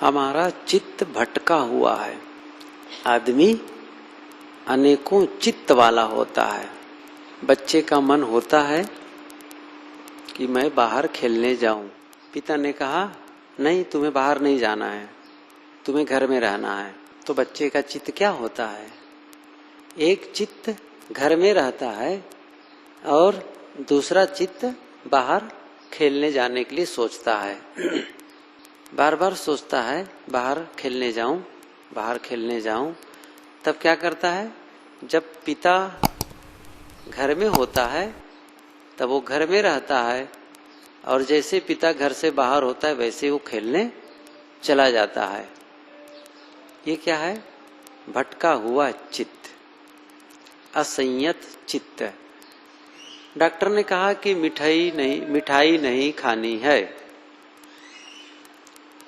हमारा चित्त भटका हुआ है। आदमी अनेकों चित्त वाला होता है। बच्चे का मन होता है कि मैं बाहर खेलने जाऊं। पिता ने कहा नहीं, तुम्हें बाहर नहीं जाना है, तुम्हें घर में रहना है। तो बच्चे का चित्त क्या होता है? एक चित्त घर में रहता है और दूसरा चित्त बाहर खेलने जाने के लिए सोचता है। बार बार सोचता है बाहर खेलने जाऊं, बाहर खेलने जाऊं। तब क्या करता है? जब पिता घर में होता है तब वो घर में रहता है और जैसे पिता घर से बाहर होता है वैसे वो खेलने चला जाता है। ये क्या है? भटका हुआ चित्त, असंयत चित्त। डॉक्टर ने कहा कि मिठाई नहीं खानी है।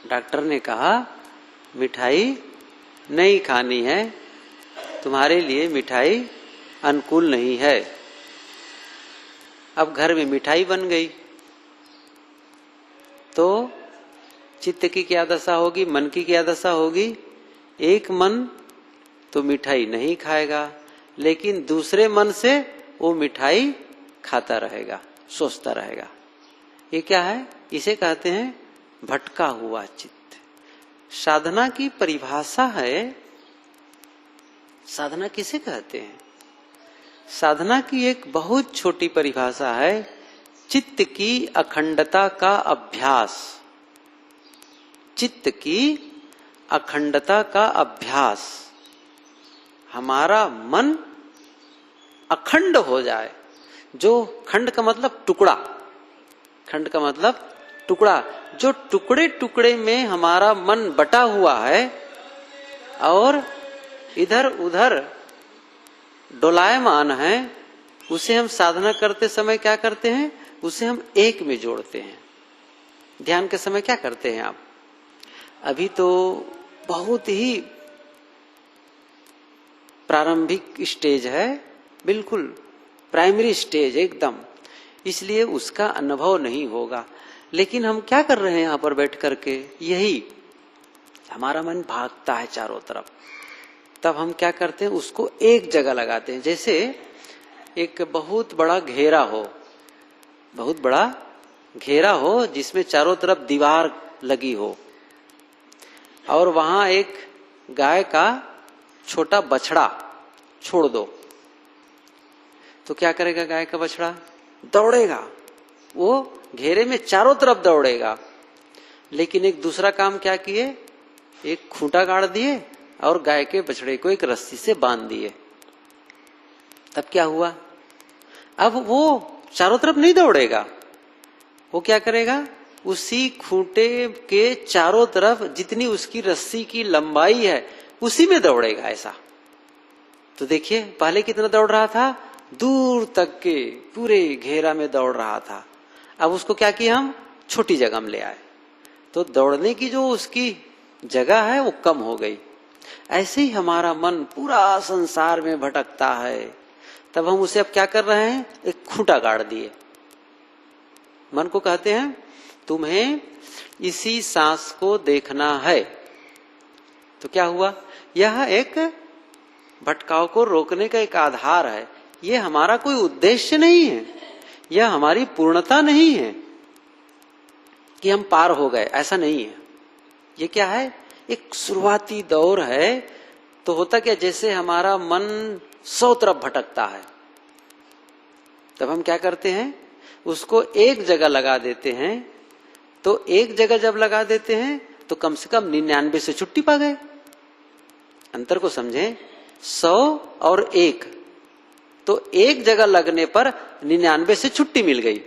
डॉक्टर ने कहा मिठाई नहीं खानी है, तुम्हारे लिए मिठाई अनुकूल नहीं है। अब घर में मिठाई बन गई तो चित्त की क्या दशा होगी, मन की क्या दशा होगी? एक मन तो मिठाई नहीं खाएगा, लेकिन दूसरे मन से वो मिठाई खाता रहेगा, सोचता रहेगा। ये क्या है? इसे कहते हैं भटका हुआ चित्त। साधना की परिभाषा है। साधना किसे कहते हैं? साधना की एक बहुत छोटी परिभाषा है, चित्त की अखंडता का अभ्यास। चित्त की अखंडता का अभ्यास। हमारा मन अखंड हो जाए। जो खंड का मतलब टुकड़ा, खंड का मतलब टुकड़ा। जो टुकड़े टुकड़े में हमारा मन बटा हुआ है और इधर उधर डोलायमान है, उसे हम साधना करते समय क्या करते हैं? उसे हम एक में जोड़ते हैं। ध्यान के समय क्या करते हैं आप? अभी तो बहुत ही प्रारंभिक स्टेज है, बिल्कुल प्राइमरी स्टेज एकदम, इसलिए उसका अनुभव नहीं होगा। लेकिन हम क्या कर रहे हैं यहां पर बैठ करके? यही हमारा मन भागता है चारों तरफ। तब हम क्या करते हैं? उसको एक जगह लगाते हैं। जैसे एक बहुत बड़ा घेरा हो, बहुत बड़ा घेरा हो जिसमें चारों तरफ दीवार लगी हो और वहां एक गाय का छोटा बछड़ा छोड़ दो, तो क्या करेगा गाय का बछड़ा? दौड़ेगा। वो घेरे में चारों तरफ दौड़ेगा। लेकिन एक दूसरा काम क्या किए? एक खूंटा गाड़ दिए और गाय के बछड़े को एक रस्सी से बांध दिए। तब क्या हुआ? अब वो चारों तरफ नहीं दौड़ेगा। वो क्या करेगा? उसी खूंटे के चारों तरफ जितनी उसकी रस्सी की लंबाई है उसी में दौड़ेगा। ऐसा तो देखिए, पहले कितना दौड़ रहा था? दूर तक के पूरे घेरा में दौड़ रहा था। अब उसको क्या किया? हम छोटी जगह में ले आए तो दौड़ने की जो उसकी जगह है वो कम हो गई। ऐसे ही हमारा मन पूरा संसार में भटकता है। तब हम उसे अब क्या कर रहे हैं? एक खूंटा गाड़ दिए। मन को कहते हैं तुम्हें इसी सांस को देखना है। तो क्या हुआ? यह एक भटकाव को रोकने का एक आधार है। यह हमारा कोई उद्देश्य नहीं है, यह हमारी पूर्णता नहीं है कि हम पार हो गए, ऐसा नहीं है। ये क्या है? एक शुरुआती दौर है। तो होता क्या? जैसे हमारा मन 100 तरफ भटकता है, तब हम क्या करते हैं? उसको एक जगह लगा देते हैं। तो एक जगह जब लगा देते हैं तो कम से कम 99 से छुट्टी पा गए। अंतर को समझें, 100 और 1, तो एक जगह लगने पर 99 से छुट्टी मिल गई।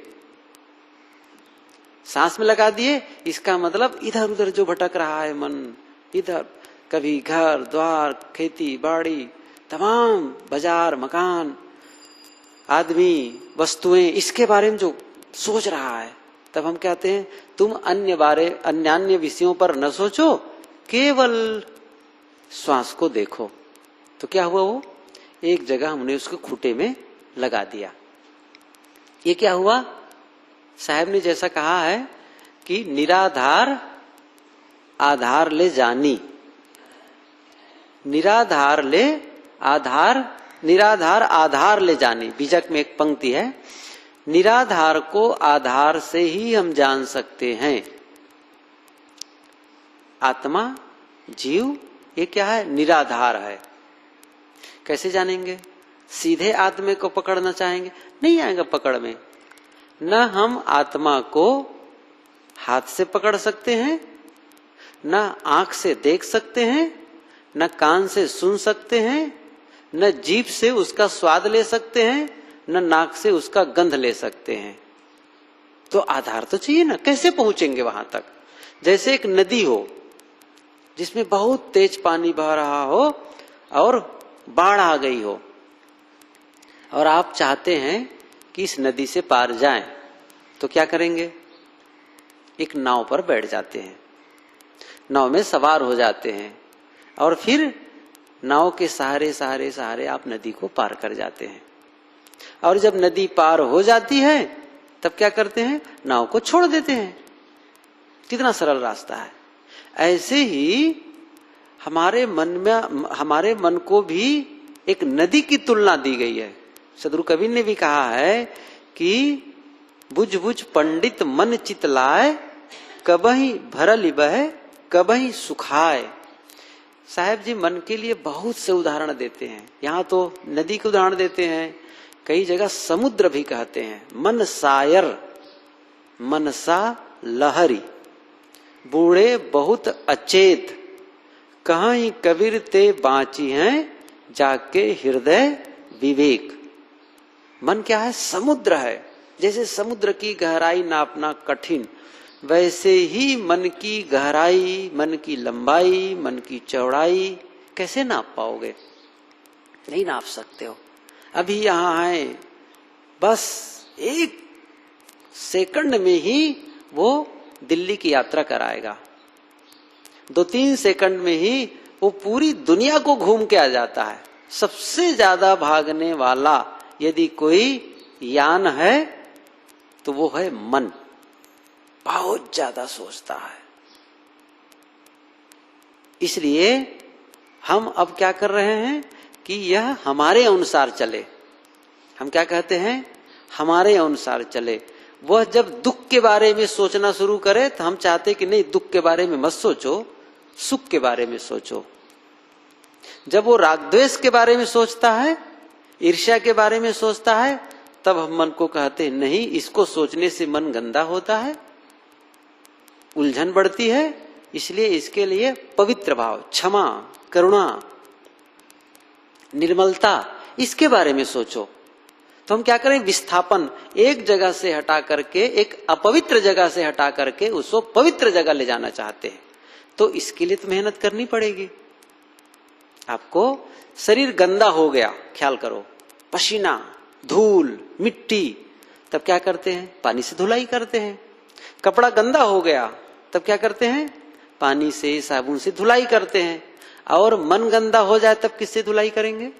सांस में लगा दिए, इसका मतलब इधर उधर जो भटक रहा है मन, इधर कभी घर द्वार, खेती बाड़ी, तमाम बाजार मकान, आदमी, वस्तुएं, इसके बारे में जो सोच रहा है, तब हम कहते हैं तुम अन्य विषयों पर न सोचो, केवल श्वास को देखो। तो क्या हुआ? वो एक जगह हमने उसको खूंटे में लगा दिया। ये क्या हुआ? साहब ने जैसा कहा है कि निराधार आधार ले जानी। निराधार ले आधार, निराधार आधार ले जानी। बीजक में एक पंक्ति है, निराधार को आधार से ही हम जान सकते हैं। आत्मा, जीव, ये क्या है? निराधार है। कैसे जानेंगे? सीधे आत्मा को पकड़ना चाहेंगे, नहीं आएगा पकड़ में। न हम आत्मा को हाथ से पकड़ सकते हैं, न आंख से देख सकते हैं, न कान से सुन सकते हैं, न जीभ से उसका स्वाद ले सकते हैं, न नाक से उसका गंध ले सकते हैं। तो आधार तो चाहिए ना, कैसे पहुंचेंगे वहां तक? जैसे एक नदी हो जिसमें बहुत तेज पानी बह रहा हो और बाढ़ आ गई हो, और आप चाहते हैं कि इस नदी से पार जाएं, तो क्या करेंगे? एक नाव पर बैठ जाते हैं, नाव में सवार हो जाते हैं, और फिर नाव के सहारे सहारे सहारे आप नदी को पार कर जाते हैं। और जब नदी पार हो जाती है तब क्या करते हैं? नाव को छोड़ देते हैं। कितना सरल रास्ता है। ऐसे ही हमारे मन को भी एक नदी की तुलना दी गई है। सदगुरु कबीर ने भी कहा है कि बुझ बुझ पंडित मन चित लाए, कबहि भरल बह कबहि सुखाए। साहब जी मन के लिए बहुत से उदाहरण देते हैं। यहाँ तो नदी के उदाहरण देते हैं, कई जगह समुद्र भी कहते हैं। मन सायर मनसा लहरी, बूढ़े बहुत अचेत, कहीं कबीर ते बाँची हैं जाके हृदय विवेक। मन क्या है? समुद्र है। जैसे समुद्र की गहराई नापना कठिन, वैसे ही मन की गहराई, मन की लंबाई, मन की चौड़ाई कैसे नाप पाओगे? नहीं नाप सकते हो। अभी यहां है, बस एक सेकंड में ही वो दिल्ली की यात्रा कराएगा। 2-3 सेकंड में ही वो पूरी दुनिया को घूम के आ जाता है। सबसे ज्यादा भागने वाला यदि कोई यान है तो वो है मन। बहुत ज्यादा सोचता है। इसलिए हम अब क्या कर रहे हैं कि यह हमारे अनुसार चले। हम क्या कहते हैं? हमारे अनुसार चले। वह जब दुख के बारे में सोचना शुरू करे तो हम चाहते कि नहीं, दुख के बारे में मत सोचो, सुख के बारे में सोचो। जब वो राग द्वेष के बारे में सोचता है, ईर्ष्या के बारे में सोचता है, तब हम मन को कहते हैं नहीं, इसको सोचने से मन गंदा होता है, उलझन बढ़ती है। इसलिए इसके लिए पवित्र भाव, क्षमा, करुणा, निर्मलता, इसके बारे में सोचो। तो हम क्या करें? विस्थापन, एक जगह से हटा करके, एक अपवित्र जगह से हटा करके उसको पवित्र जगह ले जाना चाहते हैं। तो इसके लिए तो मेहनत करनी पड़ेगी। आपको शरीर गंदा हो गया, ख्याल करो, पसीना, धूल, मिट्टी, तब क्या करते हैं? पानी से धुलाई करते हैं। कपड़ा गंदा हो गया, तब क्या करते हैं? पानी से, साबुन से धुलाई करते हैं। और मन गंदा हो जाए तब किससे धुलाई करेंगे?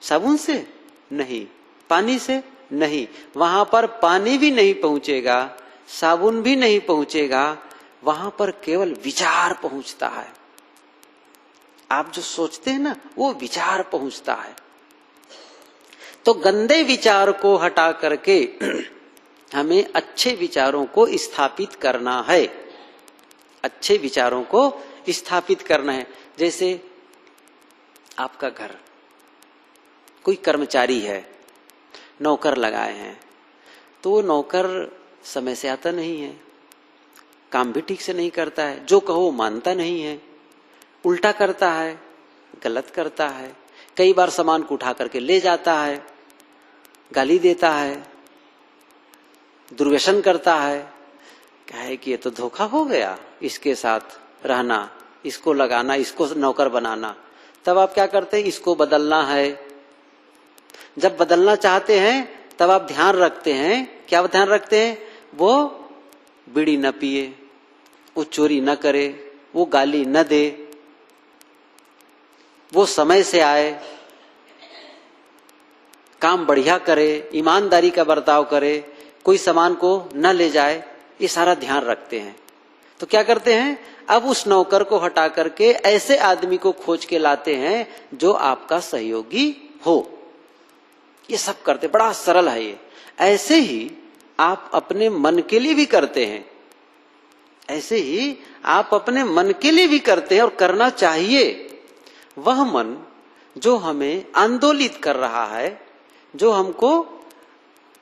साबुन से नहीं, पानी से नहीं। वहां पर पानी भी नहीं पहुंचेगा, साबुन भी नहीं पहुंचेगा, वहां पर केवल विचार पहुंचता है। आप जो सोचते हैं ना, वो विचार पहुंचता है। तो गंदे विचार को हटा करके हमें अच्छे विचारों को स्थापित करना है। अच्छे विचारों को स्थापित करना है। जैसे आपका घर, कोई कर्मचारी है, नौकर लगाए हैं, तो वो नौकर समय से आता नहीं है, काम भी ठीक से नहीं करता है, जो कहो मानता नहीं है, उल्टा करता है, गलत करता है, कई बार सामान को उठा करके ले जाता है, गाली देता है, दुर्व्यसन करता है। कहे कि ये तो धोखा हो गया, इसके साथ रहना, इसको लगाना, इसको नौकर बनाना। तब आप क्या करते हैं? इसको बदलना है। जब बदलना चाहते हैं तब आप ध्यान रखते हैं, क्या ध्यान रखते हैं? वो बीड़ी न पिए, वो चोरी न करे, वो गाली न दे, वो समय से आए, काम बढ़िया करे, ईमानदारी का बर्ताव करे, कोई सामान को न ले जाए, ये सारा ध्यान रखते हैं। तो क्या करते हैं? अब उस नौकर को हटा करके ऐसे आदमी को खोज के लाते हैं जो आपका सहयोगी हो। ये सब करते, बड़ा सरल है ये। ऐसे ही आप अपने मन के लिए भी करते हैं, ऐसे ही आप अपने मन के लिए भी करते हैं और करना चाहिए। वह मन जो हमें आंदोलित कर रहा है, जो हमको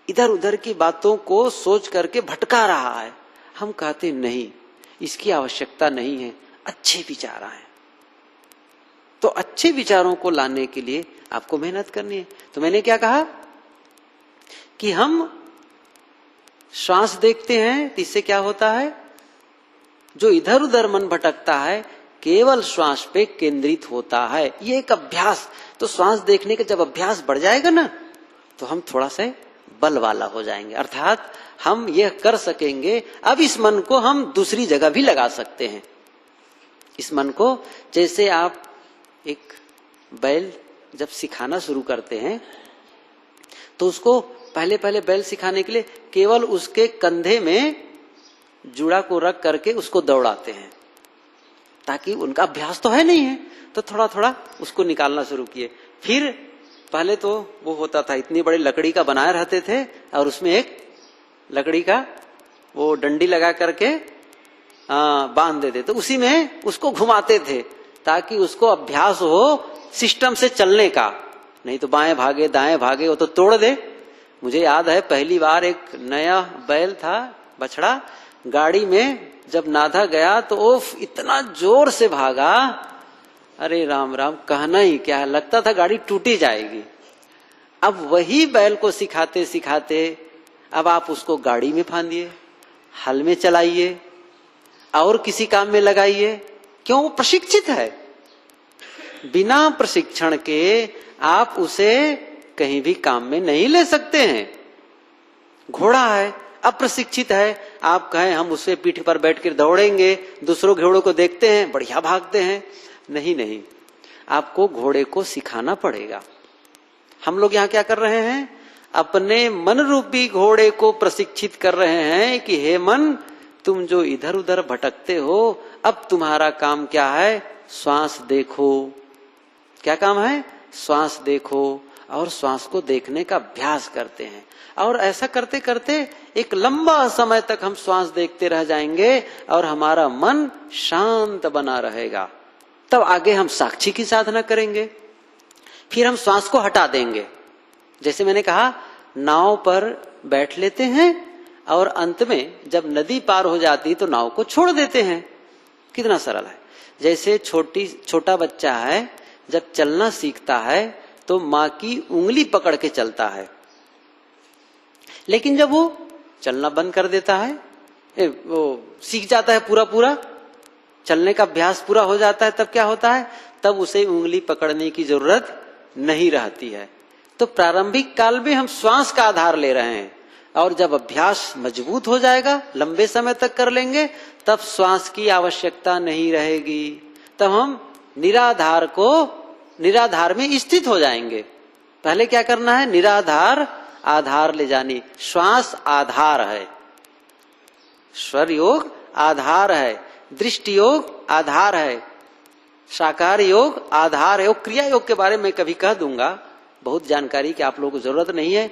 इधर उधर की बातों को सोच करके भटका रहा है, हम कहते नहीं, इसकी आवश्यकता नहीं है, अच्छे विचार आए। तो अच्छे विचारों को लाने के लिए आपको मेहनत करनी है। तो मैंने क्या कहा कि हम श्वास देखते हैं तो इससे क्या होता है, जो इधर उधर मन भटकता है केवल श्वास पे केंद्रित होता है। ये एक अभ्यास, तो श्वास देखने का जब अभ्यास बढ़ जाएगा ना, तो हम थोड़ा सा बल वाला हो जाएंगे, अर्थात हम यह कर सकेंगे। अब इस मन को हम दूसरी जगह भी लगा सकते हैं। इस मन को, जैसे आप एक बैल जब सिखाना शुरू करते हैं तो उसको पहले पहले बैल सिखाने के लिए केवल उसके कंधे में जुड़ा को रख करके उसको दौड़ाते हैं, ताकि उनका अभ्यास तो है नहीं है, तो थोड़ा थोड़ा उसको निकालना शुरू किए। फिर पहले तो वो होता था, इतनी बड़ी लकड़ी का बनाए रहते थे और उसमें एक लकड़ी का वो डंडी लगा करके बांध देते, तो उसी में उसको घुमाते थे ताकि उसको अभ्यास हो सिस्टम से चलने का। नहीं तो बाएं भागे दाएं भागे, वो तो तोड़ दे। मुझे याद है पहली बार एक नया बैल था, बछड़ा, गाड़ी में जब नाधा गया तो ओफ इतना जोर से भागा, अरे राम राम, कहना ही क्या, लगता था गाड़ी टूटी जाएगी। अब वही बैल को सिखाते सिखाते अब आप उसको गाड़ी में फांदिए, हल में चलाइए और किसी काम में लगाइए। क्यों? वो प्रशिक्षित है। बिना प्रशिक्षण के आप उसे कहीं भी काम में नहीं ले सकते हैं। घोड़ा है, अप्रशिक्षित है, आप कहें हम उससे पीठ पर बैठ कर दौड़ेंगे, दूसरों घोड़ों को देखते हैं बढ़िया भागते हैं, नहीं नहीं, आपको घोड़े को सिखाना पड़ेगा। हम लोग यहाँ क्या कर रहे हैं, अपने मन रूपी घोड़े को प्रशिक्षित कर रहे हैं कि हे मन, तुम जो इधर उधर भटकते हो, अब तुम्हारा काम क्या है, श्वास देखो। क्या काम है? श्वास देखो, और श्वास को देखने का अभ्यास करते हैं। और ऐसा करते करते एक लंबा समय तक हम श्वास देखते रह जाएंगे और हमारा मन शांत बना रहेगा। तब आगे हम साक्षी की साधना करेंगे, फिर हम श्वास को हटा देंगे। जैसे मैंने कहा, नाव पर बैठ लेते हैं और अंत में जब नदी पार हो जाती तो नाव को छोड़ देते हैं। कितना सरल है। जैसे छोटा बच्चा है, जब चलना सीखता है तो माँ की उंगली पकड़ के चलता है, लेकिन जब वो चलना बंद कर देता है, वो सीख जाता है पूरा चलने का अभ्यास पूरा हो जाता है, तब क्या होता है, तब उसे उंगली पकड़ने की जरूरत नहीं रहती है। तो प्रारंभिक काल में हम श्वास का आधार ले रहे हैं, और जब अभ्यास मजबूत हो जाएगा, लंबे समय तक कर लेंगे, तब श्वास की आवश्यकता नहीं रहेगी। तब हम निराधार में स्थित हो जाएंगे। पहले क्या करना है, निराधार आधार ले जानी। श्वास आधार है, स्वर योग आधार है, दृष्टि योग आधार है, साकार योग आधार है। और क्रिया योग के बारे में कभी कह दूंगा, बहुत जानकारी की आप लोगों को जरूरत नहीं है,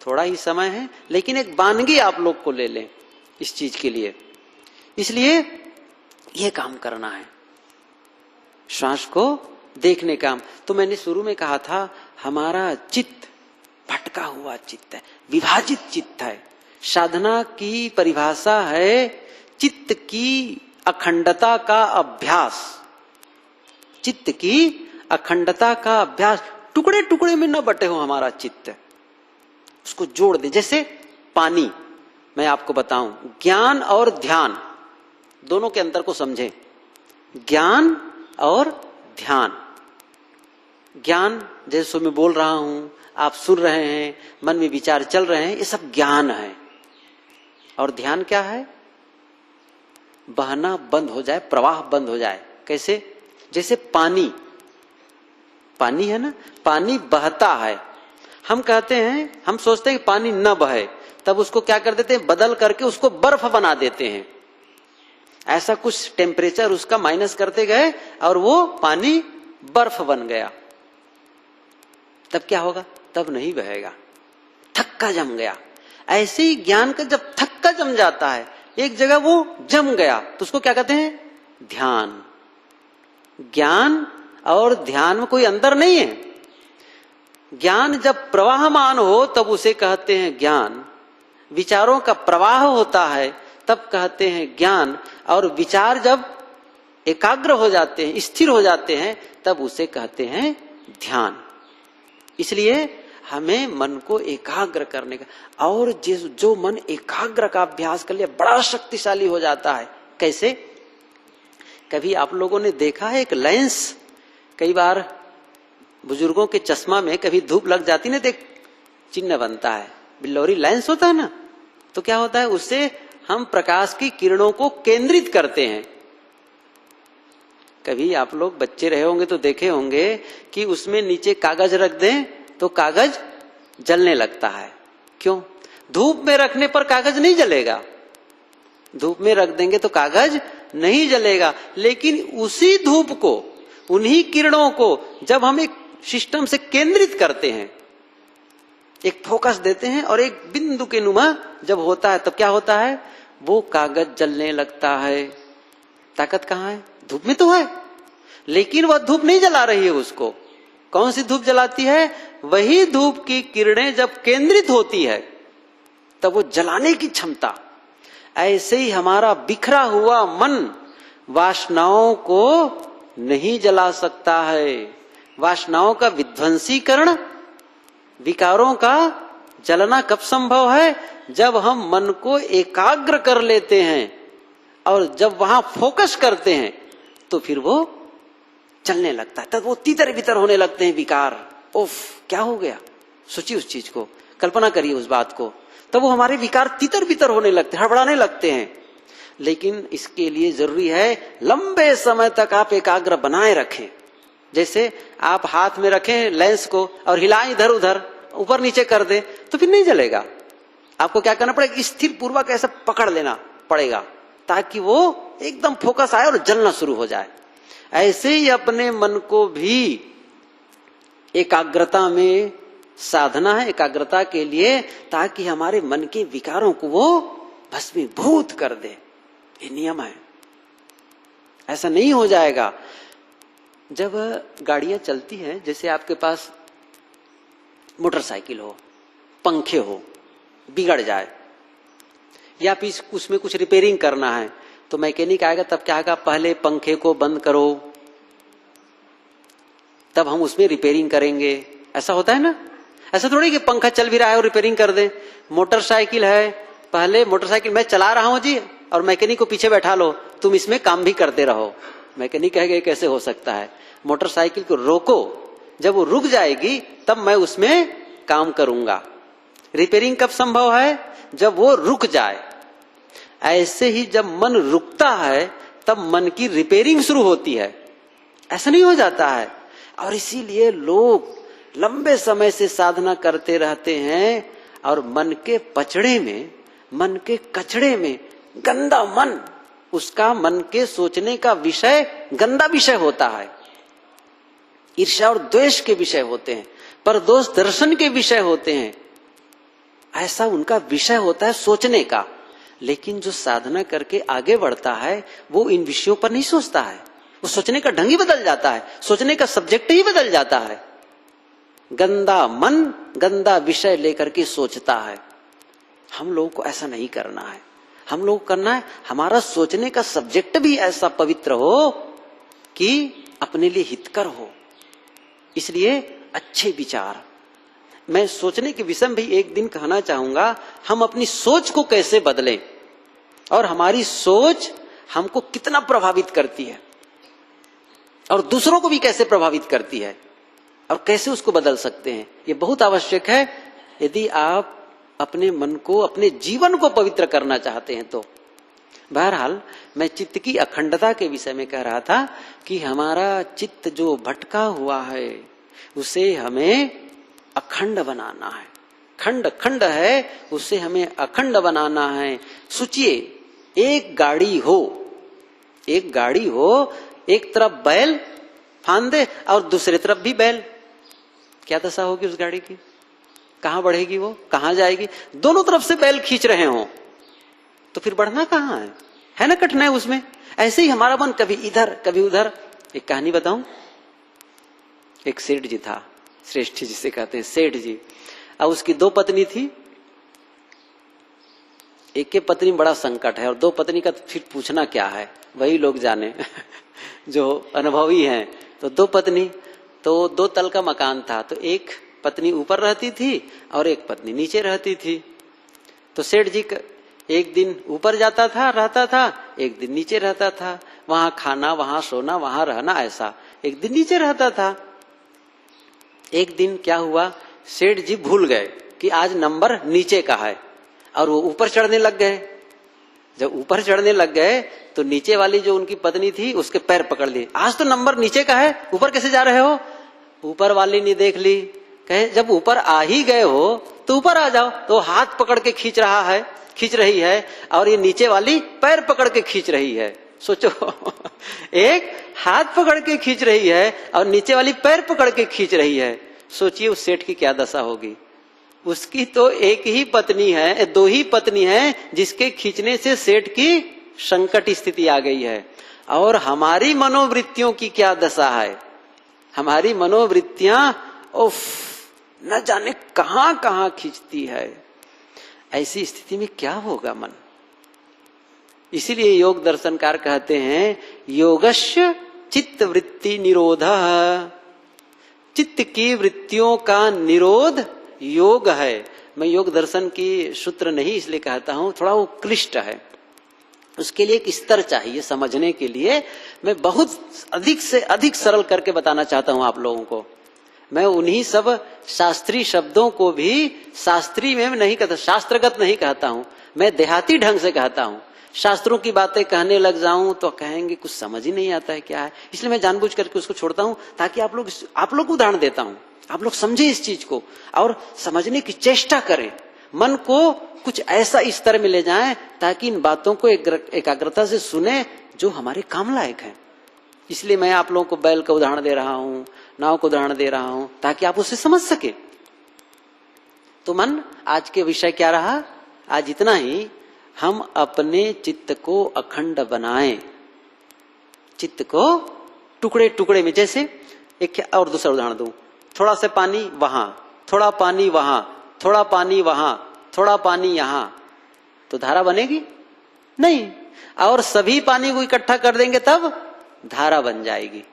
थोड़ा ही समय है, लेकिन एक वानगी आप लोग को ले लें इस चीज के लिए। इसलिए ये काम करना है, श्वास को देखने काम। तो मैंने शुरू में कहा था, हमारा चित्त भटका हुआ चित्त है, विभाजित चित्त है। साधना की परिभाषा है चित्त की अखंडता का अभ्यास। चित्त की अखंडता का अभ्यास, टुकड़े टुकड़े में न बटे हो हमारा चित्त, उसको जोड़ दे। जैसे पानी, मैं आपको बताऊं, ज्ञान और ध्यान दोनों के अंतर को समझें। ज्ञान और ध्यान, ज्ञान जैसे मैं बोल रहा हूं, आप सुन रहे हैं, मन में विचार चल रहे हैं, ये सब ज्ञान है। और ध्यान क्या है? बहना बंद हो जाए, प्रवाह बंद हो जाए। कैसे? जैसे पानी है ना, पानी बहता है, हम कहते हैं, हम सोचते हैं कि पानी न बहे, तब उसको क्या कर देते हैं, बदल करके उसको बर्फ बना देते हैं। ऐसा कुछ टेम्परेचर उसका माइनस करते गए और वो पानी बर्फ बन गया, तब क्या होगा? तब नहीं बहेगा, थक्का जम गया। ऐसे ही ज्ञान का जब थक्का जम जाता है, एक जगह वो जम गया, तो उसको क्या कहते हैं? ध्यान। ज्ञान और ध्यान में कोई अंतर नहीं है। ज्ञान जब प्रवाहमान हो तब उसे कहते हैं ज्ञान, विचारों का प्रवाह होता है तब कहते हैं ज्ञान, और विचार जब एकाग्र हो जाते हैं, स्थिर हो जाते हैं, तब उसे कहते हैं ध्यान। इसलिए हमें मन को एकाग्र करने का, और जो मन एकाग्र का अभ्यास कर लिया बड़ा शक्तिशाली हो जाता है। कैसे? कभी आप लोगों ने देखा है एक लेंस, कई बार बुजुर्गों के चश्मा में कभी धूप लग जाती ना, तो एक चिन्ह बनता है, बिल्लौरी लेंस होता है ना, तो क्या होता है? उससे हम प्रकाश की किरणों को केंद्रित करते हैं। कभी आप लोग बच्चे रहे होंगे तो देखे होंगे कि उसमें नीचे कागज रख दें तो कागज जलने लगता है। क्यों? धूप में रखने पर कागज नहीं जलेगा, धूप में रख देंगे तो कागज नहीं जलेगा, लेकिन उसी धूप को, उन्हीं किरणों को जब हम एक सिस्टम से केंद्रित करते हैं, एक फोकस देते हैं और एक बिंदु के नुमा जब होता है, तब क्या होता है? वो कागज जलने लगता है। ताकत कहाँ है? धूप में तो है, लेकिन वह धूप नहीं जला रही है उसको। कौन सी धूप जलाती है? वही धूप की किरणें जब केंद्रित होती है तब वो जलाने की क्षमता। ऐसे ही हमारा बिखरा हुआ मन वासनाओं को नहीं जला सकता है। वासनाओं का विध्वंसीकरण, विकारों का जलना कब संभव है? जब हम मन को एकाग्र कर लेते हैं और जब वहां फोकस करते हैं तो फिर वो चलने लगता है, तब वो तीतर बितर होने लगते हैं विकार। उफ, क्या हो गया? सोचिए उस चीज को, कल्पना करिए उस बात को, तब वो हमारे विकार तीतर बितर होने लगते हैं, हड़बड़ाने लगते हैं। लेकिन इसके लिए जरूरी है लंबे समय तक आप एकाग्र बनाए रखें। जैसे आप हाथ में रखें लेंस को और हिलाएं इधर उधर, ऊपर नीचे कर दें तो फिर नहीं जलेगा। आपको क्या करना पड़ेगा? स्थिर पूर्वक ऐसा पकड़ लेना पड़ेगा ताकि वो एकदम फोकस आए और जलना शुरू हो जाए। ऐसे ही अपने मन को भी एकाग्रता में साधना है, एकाग्रता के लिए, ताकि हमारे मन के विकारों को वो भस्मीभूत कर दे। ये नियम है, ऐसा नहीं हो जाएगा। जब गाड़ियां चलती हैं, जैसे आपके पास मोटरसाइकिल हो, पंखे हो, बिगड़ जाए या फिर उसमें कुछ रिपेयरिंग करना है, तो मैकेनिक आएगा, तब क्या आएगा? पहले पंखे को बंद करो, तब हम उसमें रिपेयरिंग करेंगे। ऐसा होता है ना? ऐसा थोड़ी कि पंखा चल भी रहा है और रिपेयरिंग कर दे। मोटरसाइकिल है, पहले मोटरसाइकिल मैं चला रहा हूं जी, और मैकेनिक को पीछे बैठा लो, तुम इसमें काम भी करते रहो। मैकेनिक कहेगा कैसे हो सकता है? मोटरसाइकिल को रोको, जब वो रुक जाएगी तब मैं उसमें काम करूंगा। रिपेयरिंग कब संभव है? जब वो रुक जाए। ऐसे ही जब मन रुकता है तब मन की रिपेयरिंग शुरू होती है। ऐसा नहीं हो जाता है। और इसीलिए लोग लंबे समय से साधना करते रहते हैं और मन के पचड़े में, मन के कचड़े में गंदा मन, उसका मन के सोचने का विषय गंदा विषय होता है। ईर्ष्या और द्वेष के विषय होते हैं, परदोष दर्शन के विषय होते हैं। ऐसा उनका विषय होता है सोचने का। लेकिन जो साधना करके आगे बढ़ता है वो इन विषयों पर नहीं सोचता है, वो सोचने का ढंग ही बदल जाता है, सोचने का सब्जेक्ट ही बदल जाता है। गंदा मन गंदा विषय लेकर के सोचता है। हम लोगों को ऐसा नहीं करना है। हम लोग करना है हमारा सोचने का सब्जेक्ट भी ऐसा पवित्र हो कि अपने लिए हितकर हो। इसलिए अच्छे विचार, मैं सोचने के विषय में भी एक दिन कहना चाहूंगा, हम अपनी सोच को कैसे बदलें और हमारी सोच हमको कितना प्रभावित करती है और दूसरों को भी कैसे प्रभावित करती है और कैसे उसको बदल सकते हैं, ये बहुत आवश्यक है यदि आप अपने मन को, अपने जीवन को पवित्र करना चाहते हैं तो। बहरहाल मैं चित्त की अखंडता के विषय में कह रहा था कि हमारा चित्त जो भटका हुआ है उसे हमें अखंड बनाना है। खंड खंड है, उसे हमें अखंड बनाना है। सोचिए, एक गाड़ी हो, एक गाड़ी हो, एक तरफ बैल फांद दे और दूसरे तरफ भी बैल, क्या दशा होगी उस गाड़ी की? कहां बढ़ेगी वो, कहां जाएगी? दोनों तरफ से बैल खींच रहे हो तो फिर बढ़ना कहां है ना कठिनाई उसमें। ऐसे ही हमारा मन कभी इधर कभी उधर। एक कहानी बताऊं। एक सेठ जी था, श्रेष्ठ जिसे कहते हैं सेठ जी। अब उसकी 2 पत्नी थी। एक के पत्नी में बड़ा संकट है और 2 पत्नी का तो फिर पूछना क्या है, वही लोग जाने जो अनुभवी हैं। तो 2 पत्नी, तो 2 तल का मकान था, तो एक पत्नी ऊपर रहती थी और एक पत्नी नीचे रहती थी। तो सेठ जी एक दिन ऊपर जाता था, रहता था, एक दिन नीचे रहता था। वहां खाना, वहां सोना, वहां रहना, ऐसा। एक दिन नीचे रहता था। एक दिन क्या हुआ, सेठ जी भूल गए कि आज नंबर नीचे का है और वो ऊपर चढ़ने लग गए। जब ऊपर चढ़ने लग गए तो नीचे वाली जो उनकी पत्नी थी उसके पैर पकड़ लिए। आज तो नंबर नीचे का है, ऊपर कैसे जा रहे हो? ऊपर वाली ने देख ली, कहे जब ऊपर आ ही गए हो तो ऊपर आ जाओ। तो हाथ पकड़ के खींच रही है और ये नीचे वाली पैर पकड़ के खींच रही है। सोचो एक हाथ पकड़ के खींच रही है और नीचे वाली पैर पकड़ के खींच रही है। सोचिए उस सेठ की क्या दशा होगी। उसकी तो एक ही पत्नी है, 2 ही पत्नी है, जिसके खींचने से सेठ की संकट स्थिति आ गई है। और हमारी मनोवृत्तियों की क्या दशा है। हमारी मनोवृत्तियां उफ न जाने कहां कहां खींचती है। ऐसी स्थिति में क्या होगा मन। इसीलिए योग दर्शनकार कहते हैं योगस्य चित्त वृत्ति निरोधः। चित्त की वृत्तियों का निरोध योग है। मैं योग दर्शन की सूत्र नहीं इसलिए कहता हूं, थोड़ा वो क्लिष्ट है, उसके लिए एक स्तर चाहिए समझने के लिए। मैं बहुत अधिक से अधिक सरल करके बताना चाहता हूं आप लोगों को। मैं उन्हीं सब शास्त्रीय शब्दों को भी शास्त्रीय में नहीं कहता, शास्त्रगत नहीं कहता हूं, मैं देहाती ढंग से कहता हूं। शास्त्रों की बातें कहने लग जाऊं तो कहेंगे कुछ समझ ही नहीं आता है क्या है। इसलिए मैं जानबूझ करके उसको छोड़ता हूं ताकि आप लोग को उदाहरण देता हूं, आप लोग समझे इस चीज को और समझने की चेष्टा करें। मन को कुछ ऐसा स्तर में ले जाएं ताकि इन बातों को एकाग्रता से सुने जो हमारे काम लायक है। इसलिए मैं आप लोगों को बैल का उदाहरण दे रहा हूं, नाव को उदाहरण दे रहा हूं ताकि आप उसे समझ सके। तो मन आज के विषय क्या रहा, आज इतना ही। हम अपने चित्त को अखंड बनाएं, चित्त को टुकड़े टुकड़े में। जैसे एक और दूसरा उदाहरण दूं, थोड़ा सा पानी वहां, थोड़ा पानी वहां, थोड़ा पानी वहां, थोड़ा पानी यहां, तो धारा बनेगी नहीं। और सभी पानी को इकट्ठा कर देंगे तब धारा बन जाएगी।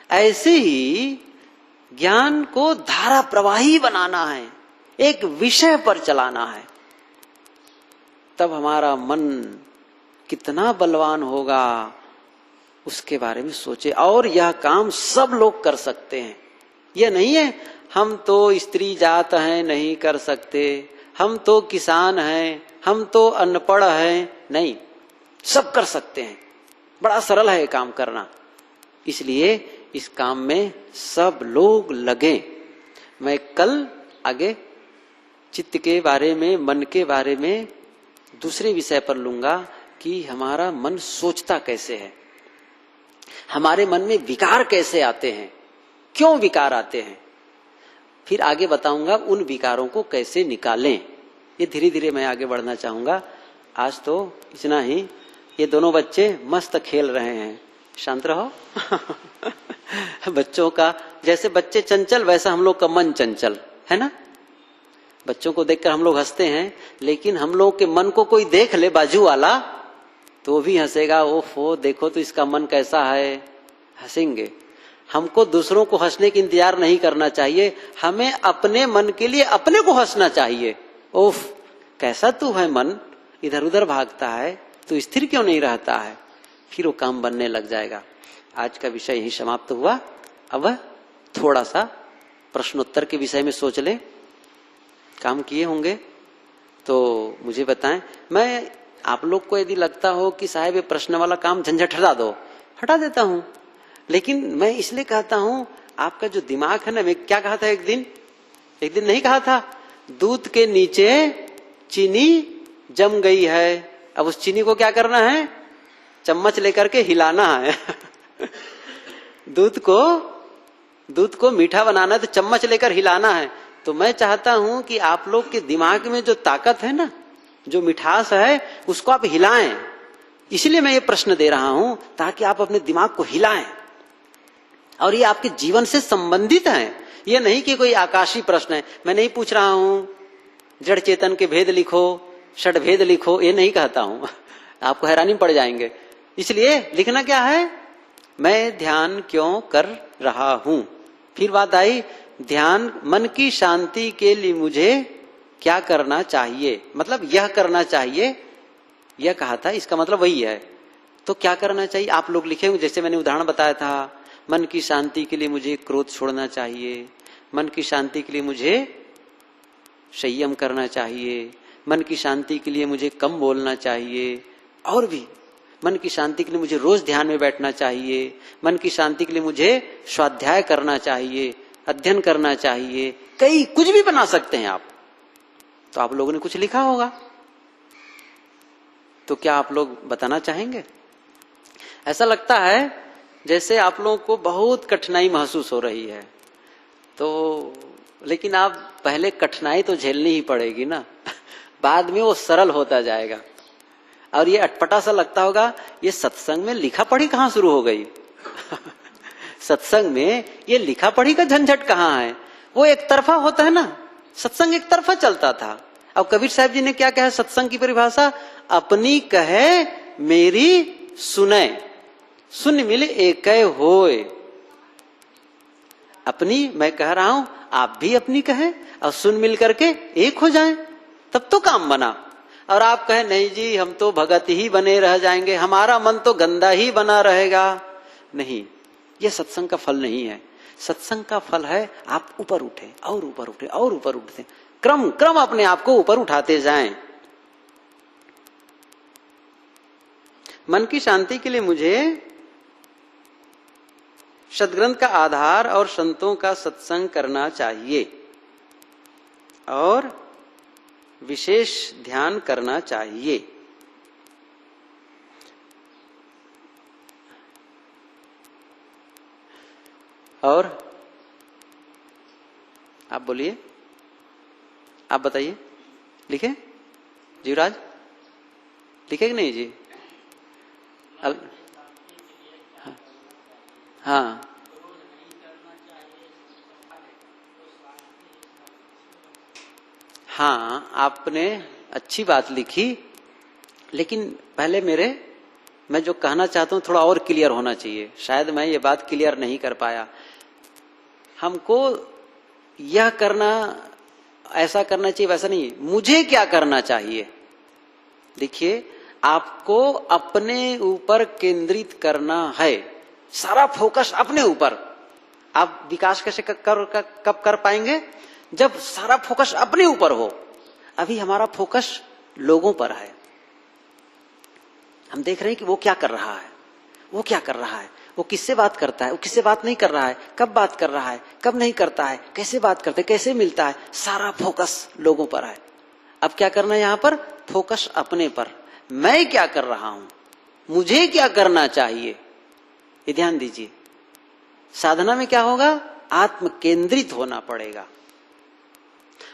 ऐसे ही ज्ञान को धारा प्रवाही बनाना है, एक विषय पर चलाना है, तब हमारा मन कितना बलवान होगा उसके बारे में सोचे। और यह काम सब लोग कर सकते हैं। यह नहीं है हम तो स्त्री जात हैं नहीं कर सकते, हम तो किसान हैं, हम तो अनपढ़ हैं, नहीं, सब कर सकते हैं। बड़ा सरल है ये काम करना। इसलिए इस काम में सब लोग लगे। मैं कल आगे चित्त के बारे में, मन के बारे में दूसरे विषय पर लूंगा कि हमारा मन सोचता कैसे है, हमारे मन में विकार कैसे आते हैं, क्यों विकार आते हैं। फिर आगे बताऊंगा उन विकारों को कैसे निकालें। ये धीरे धीरे मैं आगे बढ़ना चाहूंगा। आज तो इतना ही। ये दोनों बच्चे मस्त खेल रहे हैं, शांत रहो बच्चों का जैसे बच्चे चंचल वैसा हम लोग का मन चंचल है ना। बच्चों को देखकर हम लोग हंसते हैं, लेकिन हम लोग के मन को कोई देख ले बाजू वाला तो वो भी हंसेगा। ओफो देखो तो इसका मन कैसा है, हंसेंगे। हमको दूसरों को हंसने की इंतजार नहीं करना चाहिए, हमें अपने मन के लिए अपने को हंसना चाहिए। ओफ कैसा तू है मन, इधर उधर भागता है, तू स्थिर क्यों नहीं रहता है, फिर वो काम बनने लग जाएगा। आज का विषय यही समाप्त हुआ। अब थोड़ा सा प्रश्नोत्तर के विषय में सोच ले, काम किए होंगे तो मुझे बताएं। मैं आप लोग को यदि लगता हो कि साहब ये प्रश्न वाला काम झंझट हटा दो, हटा देता हूं, लेकिन मैं इसलिए कहता हूं आपका जो दिमाग है ना, मैं क्या कहा था एक दिन नहीं कहा था, दूध के नीचे चीनी जम गई है। अब उस चीनी को क्या करना है, चम्मच लेकर के हिलाना है। दूध को मीठा बनाना है तो चम्मच लेकर हिलाना है। तो मैं चाहता हूं कि आप लोग के दिमाग में जो ताकत है ना, जो मिठास है, उसको आप हिलाएं। इसलिए मैं ये प्रश्न दे रहा हूं ताकि आप अपने दिमाग को हिलाएं। और ये आपके जीवन से संबंधित है, ये नहीं कि कोई आकाशीय प्रश्न है। मैं नहीं पूछ रहा हूं जड़ चेतन के भेद लिखो, षड भेद लिखो, ये नहीं कहता हूं। आपको हैरानी पड़ जाएंगे। इसलिए लिखना क्या है, मैं ध्यान क्यों कर रहा हूं। फिर बात आई ध्यान, मन की शांति के लिए मुझे क्या करना चाहिए, मतलब यह करना चाहिए, यह कहा था, इसका मतलब वही है। तो क्या करना चाहिए आप लोग लिखेंगे, जैसे मैंने उदाहरण बताया था, मन की शांति के लिए मुझे क्रोध छोड़ना चाहिए, मन की शांति के लिए मुझे संयम करना चाहिए, मन की शांति के लिए मुझे कम बोलना चाहिए, और भी मन की शांति के लिए मुझे रोज ध्यान में बैठना चाहिए, मन की शांति के लिए मुझे स्वाध्याय करना चाहिए, अध्ययन करना चाहिए, कई कुछ भी बना सकते हैं आप। तो आप लोगों ने कुछ लिखा होगा, तो क्या आप लोग बताना चाहेंगे? ऐसा लगता है जैसे आप लोगों को बहुत कठिनाई महसूस हो रही है, तो लेकिन आप पहले कठिनाई तो झेलनी ही पड़ेगी ना। बाद में वो सरल होता जाएगा। और ये अटपटा सा लगता होगा, ये सत्संग में लिखा पढ़ी कहां शुरू हो गई। सत्संग में ये लिखा पढ़ी का झंझट कहां है। वो एक तरफा होता है ना, सत्संग एक तरफा चलता था। अब कबीर साहब जी ने क्या कहा सत्संग की परिभाषा, अपनी कहे मेरी सुने, सुन मिल एकै होए। अपनी मैं कह रहा हूं, आप भी अपनी कहें और सुन मिल करके एक हो जाएं, तब तो काम बना। और आप कहें नहीं जी हम तो भगत ही बने रह जाएंगे, हमारा मन तो गंदा ही बना रहेगा, नहीं, यह सत्संग का फल नहीं है। सत्संग का फल है आप ऊपर उठे और ऊपर उठे और ऊपर उठते, क्रम क्रम अपने आप को ऊपर उठाते जाएं। मन की शांति के लिए मुझे सद्ग्रंथ का आधार और संतों का सत्संग करना चाहिए और विशेष ध्यान करना चाहिए। और आप बोलिए, आप बताइए, लिखे जीवराज, लिखे कि नहीं जी? हाँ, हाँ, आपने अच्छी बात लिखी, लेकिन पहले मैं जो कहना चाहता हूं थोड़ा और क्लियर होना चाहिए। शायद मैं ये बात क्लियर नहीं कर पाया। हमको यह करना, ऐसा करना चाहिए, वैसा नहीं, मुझे क्या करना चाहिए। देखिए, आपको अपने ऊपर केंद्रित करना है, सारा फोकस अपने ऊपर। आप विकास कैसे कब कर पाएंगे? जब सारा फोकस अपने ऊपर हो। अभी हमारा फोकस लोगों पर है। हम देख रहे हैं कि वो क्या कर रहा है, वो क्या कर रहा है, वो किससे बात करता है, वो किससे बात नहीं कर रहा है, कब बात कर रहा है, कब नहीं करता है, कैसे बात करते, कैसे मिलता है, सारा फोकस लोगों पर है। अब क्या करना है यहां पर? फोकस अपने पर। मैं क्या कर रहा हूं, मुझे क्या करना चाहिए, ये ध्यान दीजिए। साधना में क्या होगा? आत्म केंद्रित होना पड़ेगा।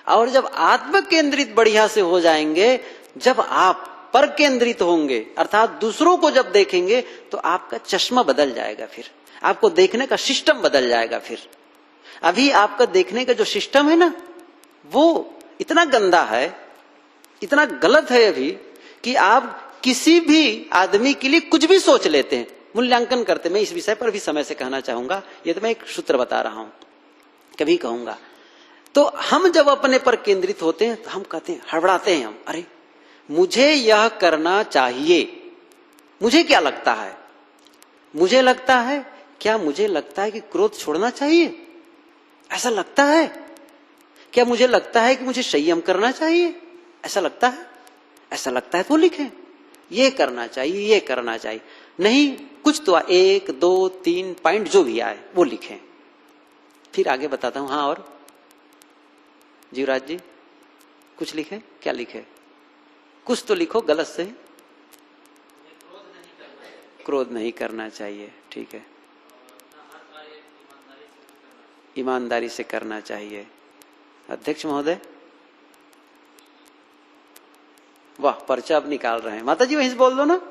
और जब आत्म केंद्रित बढ़िया से हो जाएंगे, जब आप पर केंद्रित होंगे, अर्थात दूसरों को जब देखेंगे, तो आपका चश्मा बदल जाएगा। फिर आपको देखने का सिस्टम बदल जाएगा। फिर अभी आपका देखने का जो सिस्टम है ना, वो इतना गंदा है, इतना गलत है अभी, कि आप किसी भी आदमी के लिए कुछ भी सोच लेते हैं, मूल्यांकन करते। मैं इस विषय पर भी समय से कहना चाहूंगा, ये तो मैं एक सूत्र बता रहा हूं, कभी कहूंगा। तो हम जब अपने पर केंद्रित होते हैं तो हम कहते हैं, हड़बड़ाते हैं हम, अरे मुझे यह करना चाहिए, मुझे क्या लगता है, मुझे लगता है, क्या मुझे लगता है कि क्रोध छोड़ना चाहिए? ऐसा लगता है क्या? मुझे लगता है कि मुझे संयम करना चाहिए? ऐसा लगता है? ऐसा लगता है तो लिखें, ये करना चाहिए, ये करना चाहिए। नहीं, कुछ तो 1, 2, 3 पॉइंट जो भी आए वो लिखें। फिर आगे बताता हूं। हाँ, और जीवराज जी कुछ लिखे? क्या लिखे? कुछ तो लिखो गलत से। क्रोध नहीं करना चाहिए, ठीक है। ईमानदारी से करना चाहिए। अध्यक्ष महोदय, वाह, पर्चा अब निकाल रहे हैं। माता जी वहीं से बोल दो ना।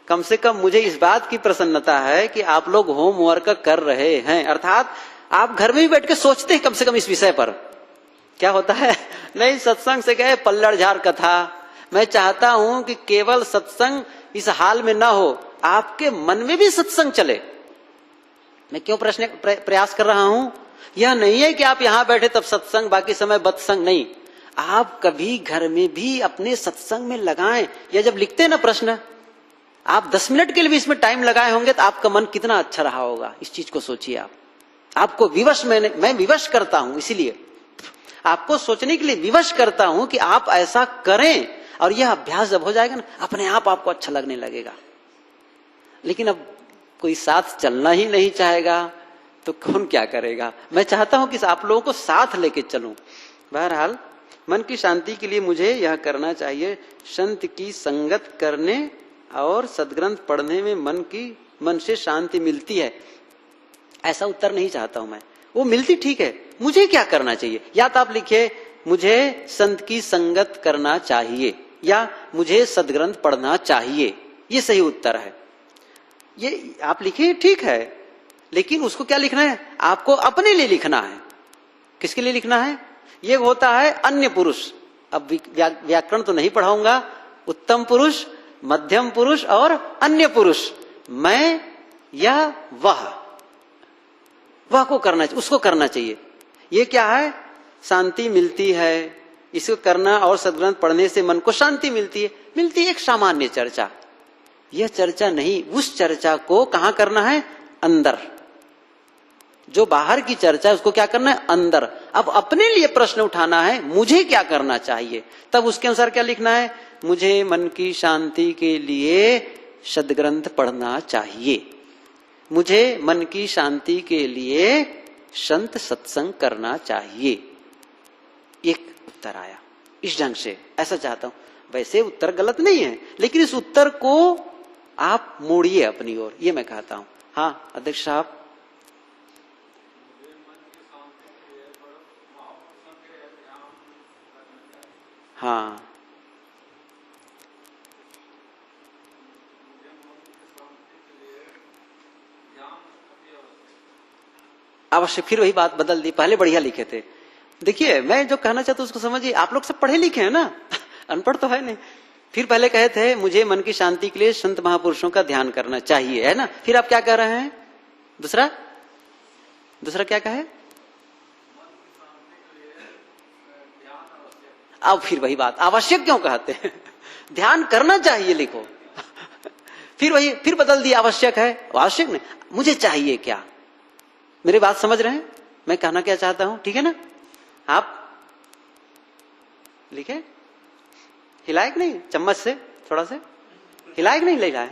कम से कम मुझे इस बात की प्रसन्नता है कि आप लोग होमवर्क कर रहे हैं, अर्थात आप घर में भी बैठ के सोचते हैं कम से कम इस विषय पर। क्या होता है, नहीं सत्संग से गए पल्लड़ झाड़ कथा। मैं चाहता हूं कि केवल सत्संग इस हाल में ना हो, आपके मन में भी सत्संग चले। मैं क्यों प्रयास कर रहा हूं, यह नहीं है कि आप यहां बैठे तब सत्संग, बाकी समय बत्संग, नहीं। आप कभी घर में भी अपने सत्संग में लगाएं। या जब लिखते हैं ना प्रश्न, आप 10 मिनट के लिए भी इसमें टाइम लगाए होंगे तो आपका मन कितना अच्छा रहा होगा, इस चीज को सोचिए। आप आपको विवश, मैं विवश करता हूं, इसीलिए आपको सोचने के लिए विवश करता हूं कि आप ऐसा करें। और यह अभ्यास जब हो जाएगा ना, अपने आप आपको अच्छा लगने लगेगा। लेकिन अब कोई साथ चलना ही नहीं चाहेगा तो कौन क्या करेगा। मैं चाहता हूं कि आप लोगों को साथ लेके चलूं। बहरहाल, मन की शांति के लिए मुझे यह करना चाहिए, संत की संगत करने और सद्ग्रंथ पढ़ने में मन से शांति मिलती है। ऐसा उत्तर नहीं चाहता हूं मैं, वो मिलती ठीक है, मुझे क्या करना चाहिए। या तो आप लिखिए मुझे संत की संगत करना चाहिए, या मुझे सद्ग्रंथ पढ़ना चाहिए, ये सही उत्तर है। ये आप लिखिए, ठीक है, लेकिन उसको क्या लिखना है, आपको अपने लिए लिखना है। किसके लिए लिखना है, ये होता है अन्य पुरुष। अब व्याकरण तो नहीं पढ़ाऊंगा, उत्तम पुरुष, मध्यम पुरुष और अन्य पुरुष। मैं या वह को करना चाहिए, उसको करना चाहिए। ये क्या है, शांति मिलती है, इसको करना और सद्ग्रंथ पढ़ने से मन को शांति मिलती है। मिलती है एक सामान्य चर्चा, यह चर्चा नहीं, उस चर्चा को कहां करना है, अंदर। जो बाहर की चर्चा है उसको क्या करना है, अंदर। अब अपने लिए प्रश्न उठाना है, मुझे क्या करना चाहिए, तब उसके अनुसार क्या लिखना है, मुझे मन की शांति के लिए सद्ग्रंथ पढ़ना चाहिए, मुझे मन की शांति के लिए संत सत्संग करना चाहिए। एक उत्तर आया इस ढंग से, ऐसा चाहता हूं। वैसे उत्तर गलत नहीं है, लेकिन इस उत्तर को आप मोड़िए अपनी ओर, ये मैं कहता हूं। हाँ अध्यक्ष साहब, हाँ अवश्य, फिर वही बात बदल दी, पहले बढ़िया लिखे थे। देखिए मैं जो कहना चाहता हूं उसको समझिए, आप लोग सब पढ़े लिखे हैं ना, अनपढ़ तो है नहीं। फिर पहले कहे थे मुझे मन की शांति के लिए संत महापुरुषों का ध्यान करना चाहिए, है ना। फिर आप क्या कह रहे हैं, दूसरा क्या कहे, अब फिर वही बात, आवश्यक क्यों कहते हैं, ध्यान करना चाहिए लिखो। फिर बदल दिया, आवश्यक है, आवश्यक नहीं, मुझे चाहिए क्या। मेरी बात समझ रहे हैं, मैं कहना क्या चाहता हूं, ठीक है ना। आप लिखे, हिलाए कि नहीं, चम्मच से थोड़ा से हिलाए कि नहीं हिलाए।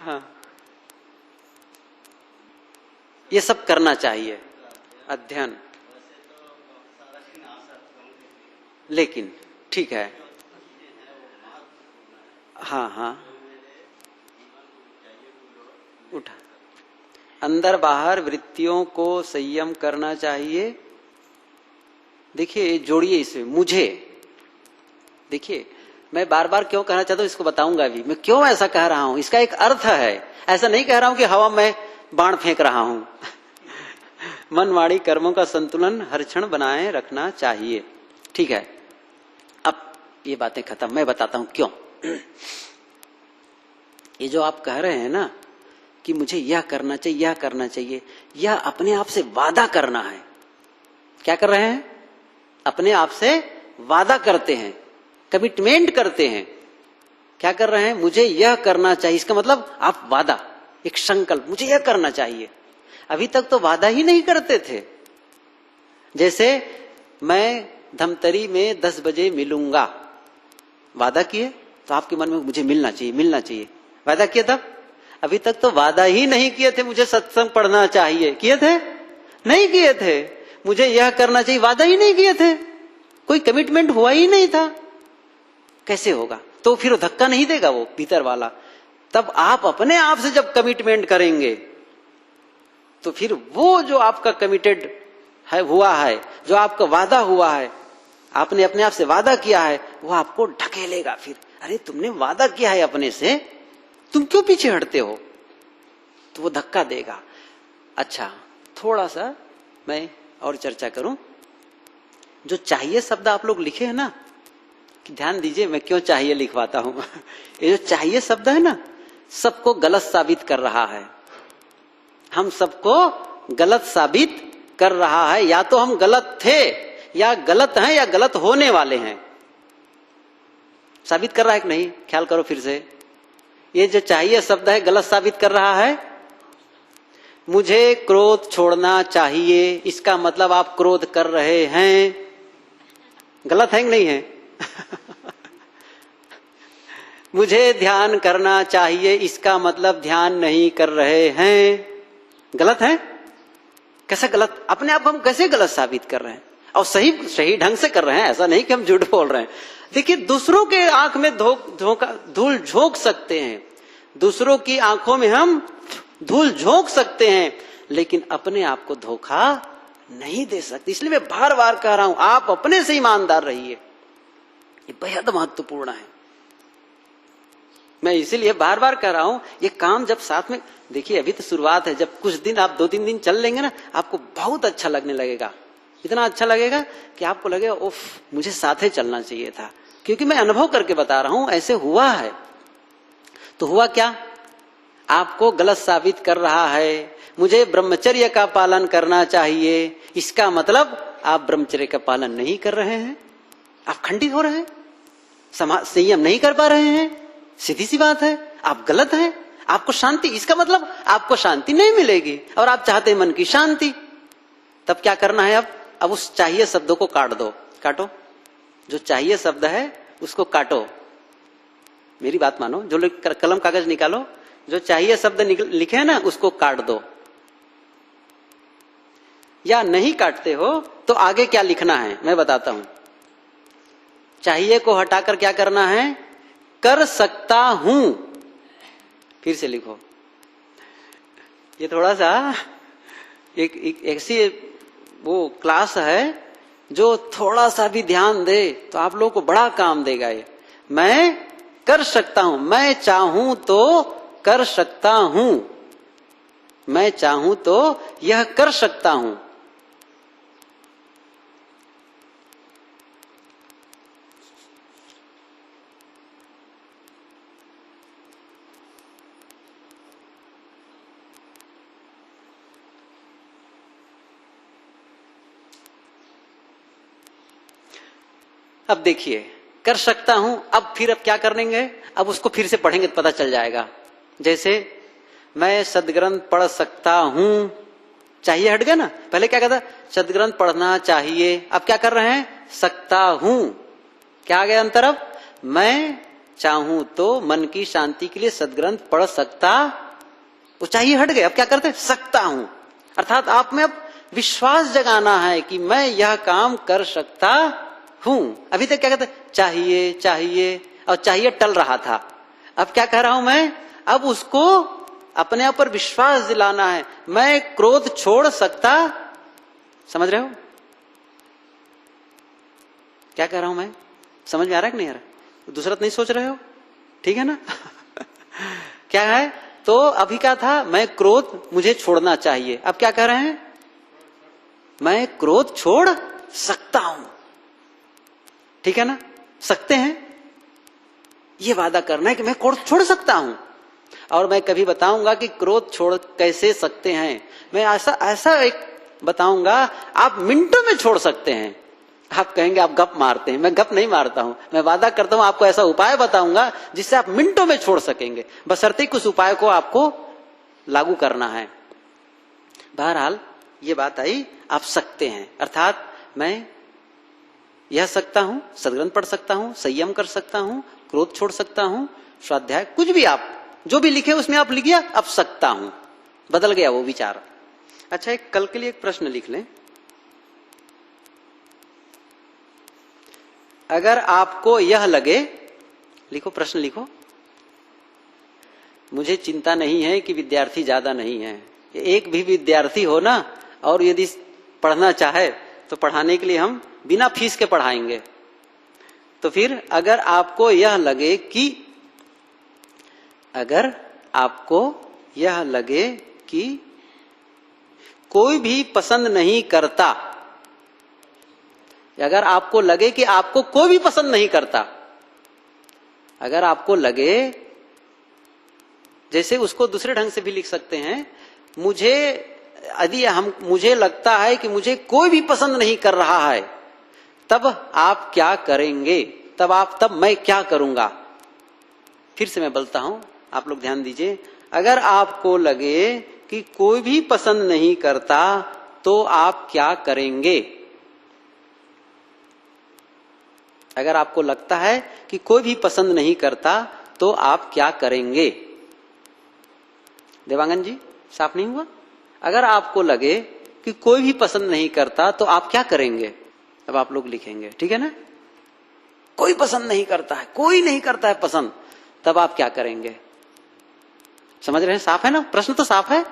हाँ, ये सब करना चाहिए, अध्ययन। लेकिन ठीक है, हाँ उठा, अंदर बाहर वृत्तियों को संयम करना चाहिए। देखिए जोड़िए इसमें मुझे, देखिए मैं बार बार क्यों कहना चाहता हूं इसको बताऊंगा अभी, मैं क्यों ऐसा कह रहा हूं, इसका एक अर्थ है। ऐसा नहीं कह रहा हूं कि हवा में बाण फेंक रहा हूं। मन वाणी कर्मों का संतुलन हर क्षण बनाए रखना चाहिए, ठीक है। अब ये बातें खत्म, मैं बताता हूं क्यों। ये जो आप कह रहे हैं ना कि मुझे यह करना चाहिए, यह करना चाहिए, यह अपने आप से वादा करना है। क्या कर रहे हैं, अपने आप से वादा करते हैं, कमिटमेंट करते हैं। क्या कर रहे हैं, मुझे यह करना चाहिए, इसका मतलब आप वादा, एक संकल्प, मुझे यह करना चाहिए। अभी तक तो वादा ही नहीं करते थे। जैसे मैं धमतरी में 10 बजे मिलूंगा, वादा किए तो आपके मन में मुझे मिलना चाहिए, वादा किए तब। अभी तक तो वादा ही नहीं किए थे, मुझे सत्संग पढ़ना चाहिए, किए थे, नहीं किए थे। मुझे यह करना चाहिए, वादा ही नहीं किए थे, कोई कमिटमेंट हुआ ही नहीं था। कैसे होगा, तो फिर धक्का नहीं देगा वो भीतर वाला। तब आप अपने आप से जब कमिटमेंट करेंगे तो फिर वो जो आपका कमिटेड है हुआ है, जो आपका वादा हुआ है, आपने अपने आप से वादा किया है, वो आपको ढकेलेगा। फिर अरे तुमने वादा किया है अपने से, तुम क्यों पीछे हटते हो, तो वो धक्का देगा। अच्छा, थोड़ा सा मैं और चर्चा करूं। जो चाहिए शब्द आप लोग लिखे हैं ना, ध्यान दीजिए मैं क्यों चाहिए लिखवाता हूं। ये जो चाहिए शब्द है ना, सबको गलत साबित कर रहा है। हम सबको गलत साबित कर रहा है। या तो हम गलत थे, या गलत हैं, या गलत होने वाले हैं। साबित कर रहा है कि नहीं? ख्याल करो फिर से। ये जो चाहिए शब्द है गलत साबित कर रहा है। मुझे क्रोध छोड़ना चाहिए, इसका मतलब आप क्रोध कर रहे हैं। गलत है कि नहीं है? मुझे ध्यान करना चाहिए, इसका मतलब ध्यान नहीं कर रहे हैं। गलत है? कैसे गलत? अपने आप हम कैसे गलत साबित कर रहे हैं? और सही ढंग से कर रहे हैं, ऐसा नहीं कि हम झूठ बोल रहे हैं। देखिए, दूसरों के आंख में धूल झोंक सकते हैं, दूसरों की आंखों में हम धूल झोंक सकते हैं, लेकिन अपने आप को धोखा नहीं दे सकते। इसलिए मैं बार बार कह रहा हूं, आप अपने से ईमानदार रहिए। ये बेहद महत्वपूर्ण है। मैं इसीलिए बार बार कह रहा हूं, ये काम जब साथ में, देखिए अभी तो शुरुआत है, जब कुछ दिन आप 2-3 दिन चल लेंगे ना, आपको बहुत अच्छा लगने लगेगा। इतना अच्छा लगेगा कि आपको लगेगा उफ, मुझे साथ ही चलना चाहिए था। क्योंकि मैं अनुभव करके बता रहा हूं, ऐसे हुआ है। तो हुआ क्या? आपको गलत साबित कर रहा है। मुझे ब्रह्मचर्य का पालन करना चाहिए, इसका मतलब आप ब्रह्मचर्य का पालन नहीं कर रहे हैं, आप खंडित हो रहे हैं, संयम नहीं कर पा रहे हैं। सीधी सी बात है, आप गलत हैं। आपको शांति, इसका मतलब आपको शांति नहीं मिलेगी, और आप चाहते हैं मन की शांति। तब क्या करना है? अब उस चाहिए शब्दों को काट दो। काटो, जो चाहिए शब्द है उसको काटो। मेरी बात मानो, जो कलम कागज निकालो, जो चाहिए शब्द लिखे हैं ना, उसको काट दो। या नहीं काटते हो तो आगे क्या लिखना है मैं बताता हूं। चाहिए को हटाकर क्या करना है? कर सकता हूं। फिर से लिखो। ये थोड़ा सा एक ऐसी वो क्लास है जो थोड़ा सा भी ध्यान दे तो आप लोगों को बड़ा काम देगा। ये मैं कर सकता हूं, मैं चाहूं तो कर सकता हूं, मैं चाहूं तो यह कर सकता हूं। अब देखिए, कर सकता हूं। अब क्या करेंगे? अब उसको फिर से पढ़ेंगे तो पता चल जाएगा। जैसे मैं सदग्रंथ पढ़ सकता हूं, चाहिए हट गया ना। पहले क्या कहता? सदग्रंथ पढ़ना चाहिए। अब क्या कर रहे हैं? सकता हूं। क्या आ गया अंतर? अब मैं चाहूं तो मन की शांति के लिए सदग्रंथ पढ़ सकता, वो चाहिए हट गए। अब क्या करते? सकता हूं। अर्थात आप में अब विश्वास जगाना है कि मैं यह काम कर सकता हूं। अभी तक क्या कहते? चाहिए चाहिए, और चाहिए टल रहा था। अब क्या कह रहा हूं मैं? अब उसको अपने आप पर विश्वास दिलाना है। मैं क्रोध छोड़ सकता, समझ रहे हो क्या कह रहा हूं मैं? समझ में आ रहा है कि नहीं आ रहा? दूसरा तो नहीं सोच रहे हो? ठीक है ना? क्या है? तो अभी क्या था? मैं क्रोध मुझे छोड़ना चाहिए। अब क्या कह रहे हैं? मैं क्रोध छोड़ सकता हूं। ठीक है ना? सकते हैं, ये वादा करना है कि मैं क्रोध छोड़ सकता हूं। और मैं कभी बताऊंगा कि क्रोध छोड़ कैसे सकते हैं। मैं ऐसा एक बताऊंगा, आप मिनटों में छोड़ सकते हैं। आप कहेंगे आप गप मारते हैं, मैं गप नहीं मारता हूं। मैं वादा करता हूं, आपको ऐसा उपाय बताऊंगा जिससे आप मिनटों में छोड़ सकेंगे, बशर्ते कुछ उपाय को आपको लागू करना है। बहरहाल ये बात आई, आप सकते हैं। अर्थात मैं यह सकता हूं, सदग्रंथ पढ़ सकता हूं, संयम कर सकता हूं, क्रोध छोड़ सकता हूं, स्वाध्याय, कुछ भी आप जो भी लिखे उसमें आप लिखिए अब सकता हूं। बदल गया वो विचार। अच्छा, एक कल के लिए एक प्रश्न लिख लें। अगर आपको यह लगे लिखो, प्रश्न लिखो। मुझे चिंता नहीं है कि विद्यार्थी ज्यादा नहीं है। एक भी विद्यार्थी हो ना, और यदि पढ़ना चाहे तो पढ़ाने के लिए हम बिना फीस के पढ़ाएंगे। तो फिर अगर आपको यह लगे कि कोई भी पसंद नहीं करता, अगर आपको लगे कि आपको कोई भी पसंद नहीं करता, अगर आपको लगे, जैसे उसको दूसरे ढंग से भी लिख सकते हैं, मुझे लगता है कि मुझे कोई भी पसंद नहीं कर रहा है, तब आप क्या करेंगे? तब मैं क्या करूंगा? फिर से मैं बोलता हूं, आप लोग ध्यान दीजिए। अगर आपको लगे कि कोई भी पसंद नहीं करता तो आप क्या करेंगे? अगर आपको लगता है कि कोई भी पसंद नहीं करता तो आप क्या करेंगे? देवांगन जी, साफ नहीं हुआ? अगर आपको लगे कि कोई भी पसंद नहीं करता तो आप क्या करेंगे? अब आप लोग लिखेंगे, ठीक है ना? कोई पसंद नहीं करता है, कोई नहीं करता है पसंद, तब आप क्या करेंगे? समझ रहे हैं? साफ है ना? प्रश्न तो साफ है।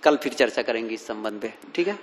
कल फिर चर्चा करेंगे इस संबंध पे, ठीक है?